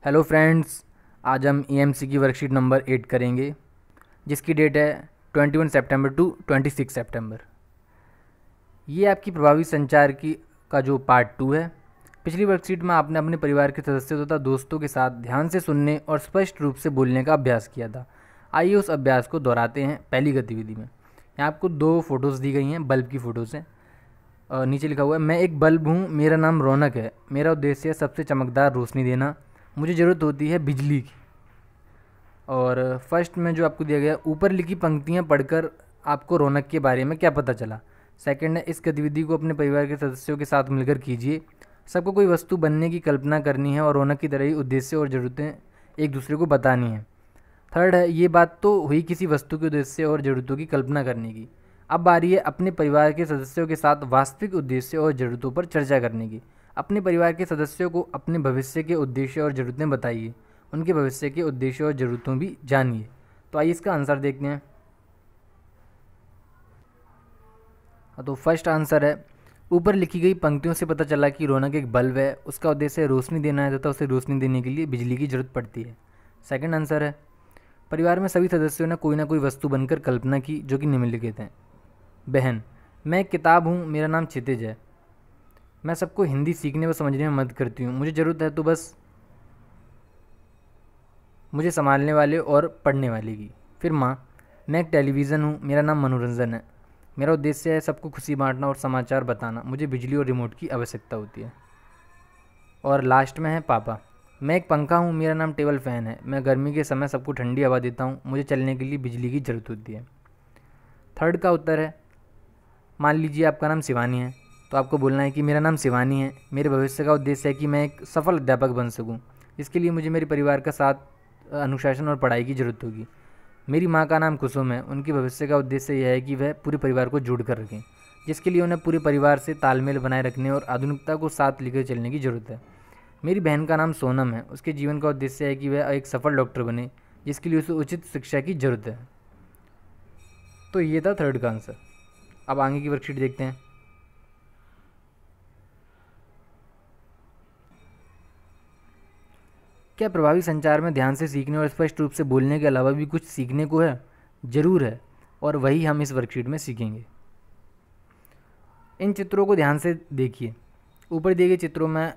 Hello friends, आज हम EMC की वर्कशीट नंबर 8 करेंगे, जिसकी डेट है 21 सितंबर टू 26 सितंबर। ये आपकी प्रभावी संचार की का जो पार्ट 2 है। पिछली वर्कशीट में आपने अपने परिवार के सदस्यों तथा दोस्तों के साथ ध्यान से सुनने और स्पष्ट रूप से बोलने का अभ्यास किया था। आइए उस अभ्यास को दोहराते हैं। पहली गतिविधि में यहाँ आपको 2 फ़ोटोज़ दी गई हैं, बल्ब की फ़ोटोज़ हैं। नीचे लिखा हुआ है, मैं एक बल्ब हूँ, मेरा नाम रौनक है, मेरा उद्देश्य है सबसे चमकदार रोशनी देना, मुझे ज़रूरत होती है बिजली की। और फर्स्ट में जो आपको दिया गया, ऊपर लिखी पंक्तियाँ पढ़कर आपको रौनक के बारे में क्या पता चला। सेकंड है, इस गतिविधि को अपने परिवार के सदस्यों के साथ मिलकर कीजिए। सबको कोई वस्तु बनने की कल्पना करनी है और रौनक की तरह ही उद्देश्य और ज़रूरतें एक दूसरे को बतानी है। थर्ड है, ये बात तो हुई किसी वस्तु के उद्देश्य और ज़रूरतों की कल्पना करने की। अब बारी है अपने परिवार के सदस्यों के साथ वास्तविक उद्देश्य और ज़रूरतों पर चर्चा करने की। अपने परिवार के सदस्यों को अपने भविष्य के उद्देश्य और ज़रूरतें बताइए, उनके भविष्य के उद्देश्य और ज़रूरतों भी जानिए। तो आइए इसका आंसर देखते हैं। तो फर्स्ट आंसर है, ऊपर लिखी गई पंक्तियों से पता चला कि रौनक एक बल्ब है, उसका उद्देश्य रोशनी देना है तथा उसे रोशनी देने के लिए बिजली की ज़रूरत पड़ती है। सेकंड आंसर है, परिवार में सभी सदस्यों ने कोई ना कोई वस्तु बनकर कल्पना की जो कि निम्नलिखित हैं। बहन, मैं एक किताब हूँ, मेरा नाम क्षितिज है, मैं सबको हिंदी सीखने व समझने में मदद करती हूँ, मुझे ज़रूरत है तो बस मुझे संभालने वाले और पढ़ने वाले की। फिर माँ, मैं एक टेलीविज़न हूँ, मेरा नाम मनोरंजन है, मेरा उद्देश्य है सबको खुशी बांटना और समाचार बताना, मुझे बिजली और रिमोट की आवश्यकता होती है। और लास्ट में है पापा, मैं एक पंखा हूँ, मेरा नाम टेबल फ़ैन है, मैं गर्मी के समय सबको ठंडी हवा देता हूँ, मुझे चलने के लिए बिजली की ज़रूरत होती है। थर्ड का उत्तर है, मान लीजिए आपका नाम शिवानी है, तो आपको बोलना है कि मेरा नाम शिवानी है, मेरे भविष्य का उद्देश्य है कि मैं एक सफल अध्यापक बन सकूं। इसके लिए मुझे मेरे परिवार का साथ अनुशासन और पढ़ाई की ज़रूरत होगी। मेरी माँ का नाम कुसुम है, उनके भविष्य का उद्देश्य यह है कि वह पूरे परिवार को जोड़ कर रखें, जिसके लिए उन्हें पूरे परिवार से तालमेल बनाए रखने और आधुनिकता को साथ लेकर चलने की ज़रूरत है। मेरी बहन का नाम सोनम है, उसके जीवन का उद्देश्य है कि वह एक सफल डॉक्टर बने, जिसके लिए उसे उचित शिक्षा की ज़रूरत है। तो ये था थर्ड का आंसर। अब आगे की वर्कशीट देखते हैं। क्या प्रभावी संचार में ध्यान से सीखने और स्पष्ट रूप से बोलने के अलावा भी कुछ सीखने को है? ज़रूर है, और वही हम इस वर्कशीट में सीखेंगे। इन चित्रों को ध्यान से देखिए। ऊपर दिए गए चित्रों में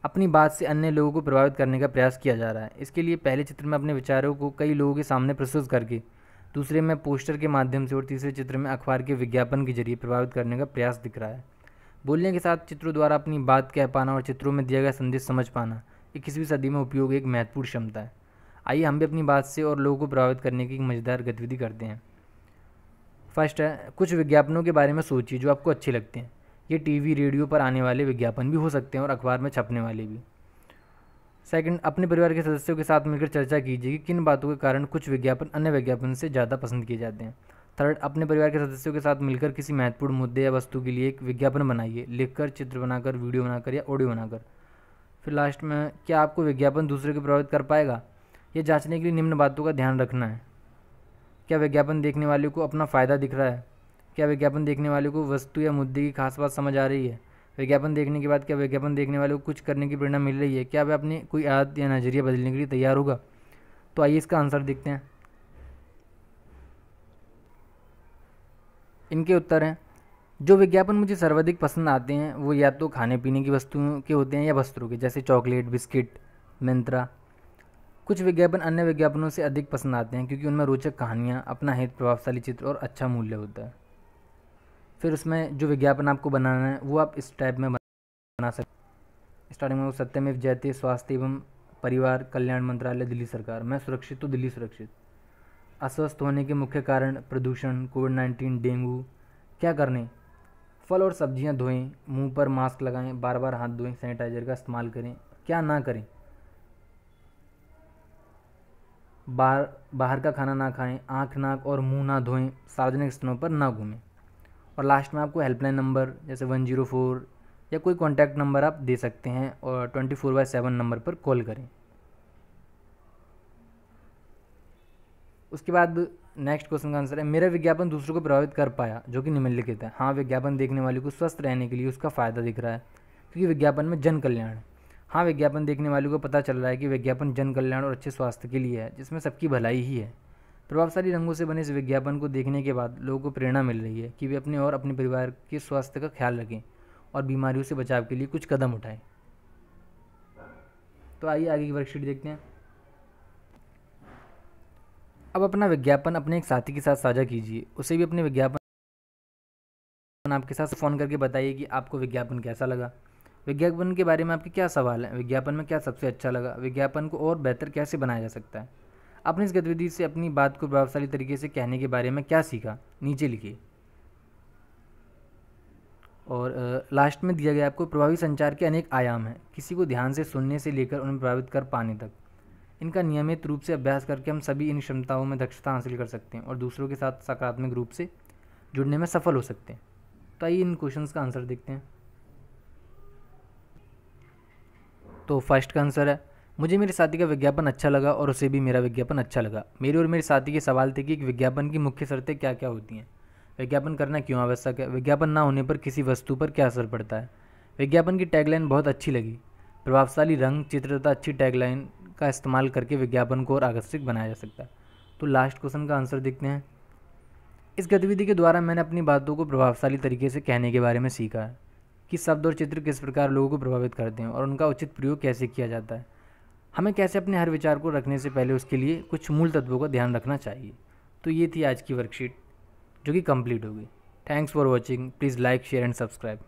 अपनी बात से अन्य लोगों को प्रभावित करने का प्रयास किया जा रहा है। इसके लिए पहले चित्र में अपने विचारों को कई लोगों के सामने प्रस्तुत करके, दूसरे में पोस्टर के माध्यम से और तीसरे चित्र में अखबार के विज्ञापन के जरिए प्रभावित करने का प्रयास दिख रहा है। बोलने के साथ चित्रों द्वारा अपनी बात कह पाना और चित्रों में दिया गया संदेश समझ पाना 21वीं सदी में उपयोग एक महत्वपूर्ण क्षमता है। आइए हम भी अपनी बात से और लोगों को प्रभावित करने की एक मज़ेदार गतिविधि करते हैं। फर्स्ट है, कुछ विज्ञापनों के बारे में सोचिए जो आपको अच्छे लगते हैं। ये टीवी रेडियो पर आने वाले विज्ञापन भी हो सकते हैं और अखबार में छपने वाले भी। सेकंड, अपने परिवार के सदस्यों के साथ मिलकर चर्चा कीजिए कि किन बातों के कारण कुछ विज्ञापन अन्य विज्ञापन से ज़्यादा पसंद किए जाते हैं। थर्ड, अपने परिवार के सदस्यों के साथ मिलकर किसी महत्वपूर्ण मुद्दे या वस्तु के लिए एक विज्ञापन बनाइए, लिखकर, चित्र बनाकर, वीडियो बनाकर या ऑडियो बनाकर। फिर लास्ट में, क्या आपको विज्ञापन दूसरे को प्रभावित कर पाएगा? ये जांचने के लिए निम्न बातों का ध्यान रखना है। क्या विज्ञापन देखने वाले को अपना फ़ायदा दिख रहा है? क्या विज्ञापन देखने वाले को वस्तु या मुद्दे की खास बात समझ आ रही है? विज्ञापन देखने के बाद क्या विज्ञापन देखने वाले को कुछ करने की प्रेरणा मिल रही है? क्या वह अपनी कोई आदत या नज़रिया बदलने के लिए तैयार होगा? तो आइए इसका आंसर देखते हैं। इनके उत्तर हैं, जो विज्ञापन मुझे सर्वाधिक पसंद आते हैं वो या तो खाने पीने की वस्तुओं के होते हैं या वस्त्रों के, जैसे चॉकलेट, बिस्किट, मिंत्रा। कुछ विज्ञापन अन्य विज्ञापनों से अधिक पसंद आते हैं क्योंकि उनमें रोचक कहानियाँ, अपना हित, प्रभावशाली चित्र और अच्छा मूल्य होता है। फिर उसमें जो विज्ञापन आपको बनाना है वो आप इस टाइप में बना सकते। स्टार्टिंग में वो सत्यमेव जयते, स्वास्थ्य एवं परिवार कल्याण मंत्रालय, दिल्ली सरकार, मैं सुरक्षित तो दिल्ली सुरक्षित। अस्वस्थ होने के मुख्य कारण प्रदूषण, कोविड-19, डेंगू। क्या करने? फल और सब्जियां धोएं, मुंह पर मास्क लगाएं, बार बार हाथ धोएं, सैनिटाइजर का इस्तेमाल करें। क्या ना करें? बाहर का खाना ना खाएं, आँख, नाक और मुंह ना धोएं, सार्वजनिक स्थलों पर ना घूमें। और लास्ट में आपको हेल्पलाइन नंबर जैसे 104 या कोई कॉन्टैक्ट नंबर आप दे सकते हैं और 24/7 नंबर पर कॉल करें। उसके बाद नेक्स्ट क्वेश्चन का आंसर है, मेरा विज्ञापन दूसरों को प्रभावित कर पाया, जो कि निम्नलिखित है। हाँ, विज्ञापन देखने वाले को स्वस्थ रहने के लिए उसका फ़ायदा दिख रहा है क्योंकि विज्ञापन में जन कल्याण है। हाँ, विज्ञापन देखने वालों को पता चल रहा है कि विज्ञापन जन कल्याण और अच्छे स्वास्थ्य के लिए है, जिसमें सबकी भलाई ही है। प्रभावशाली रंगों से बने इस विज्ञापन को देखने के बाद लोगों को प्रेरणा मिल रही है कि वे अपने और अपने परिवार के स्वास्थ्य का ख्याल रखें और बीमारियों से बचाव के लिए कुछ कदम उठाएं। तो आइए आगे की वर्कशीट देखते हैं। अब अपना विज्ञापन अपने एक साथी के साथ साझा कीजिए, उसे भी अपने विज्ञापन आपके साथ फ़ोन करके बताइए कि आपको विज्ञापन कैसा लगा, विज्ञापन के बारे में आपके क्या सवाल हैं, विज्ञापन में क्या सबसे अच्छा लगा, विज्ञापन को और बेहतर कैसे बनाया जा सकता है। आपने इस गतिविधि से अपनी बात को प्रभावशाली तरीके से कहने के बारे में क्या सीखा, नीचे लिखिए। और लास्ट में दिया गया आपको प्रभावी संचार के अनेक आयाम हैं, किसी को ध्यान से सुनने से लेकर उन्हें प्रभावित कर पाने तक। इनका नियमित रूप से अभ्यास करके हम सभी इन क्षमताओं में दक्षता हासिल कर सकते हैं और दूसरों के साथ सकारात्मक रूप से जुड़ने में सफल हो सकते हैं। तो आइए इन क्वेश्चंस का आंसर देखते हैं। तो फर्स्ट का आंसर है, मुझे मेरे साथी का विज्ञापन अच्छा लगा और उसे भी मेरा विज्ञापन अच्छा लगा। मेरे और मेरे साथी के सवाल थे कि एक विज्ञापन की मुख्य शर्तें क्या क्या होती हैं, विज्ञापन करना क्यों आवश्यक है, विज्ञापन ना होने पर किसी वस्तु पर क्या असर पड़ता है। विज्ञापन की टैगलाइन बहुत अच्छी लगी। प्रभावशाली रंग, चित्र तथा अच्छी टैगलाइन का इस्तेमाल करके विज्ञापन को और आकर्षक बनाया जा सकता है। तो लास्ट क्वेश्चन का आंसर देखते हैं। इस गतिविधि के द्वारा मैंने अपनी बातों को प्रभावशाली तरीके से कहने के बारे में सीखा है कि शब्द और चित्र किस प्रकार लोगों को प्रभावित करते हैं और उनका उचित प्रयोग कैसे किया जाता है। हमें कैसे अपने हर विचार को रखने से पहले उसके लिए कुछ मूल तत्वों का ध्यान रखना चाहिए। तो ये थी आज की वर्कशीट जो कि कंप्लीट हो गई। Thanks for watching. Please like, share and subscribe.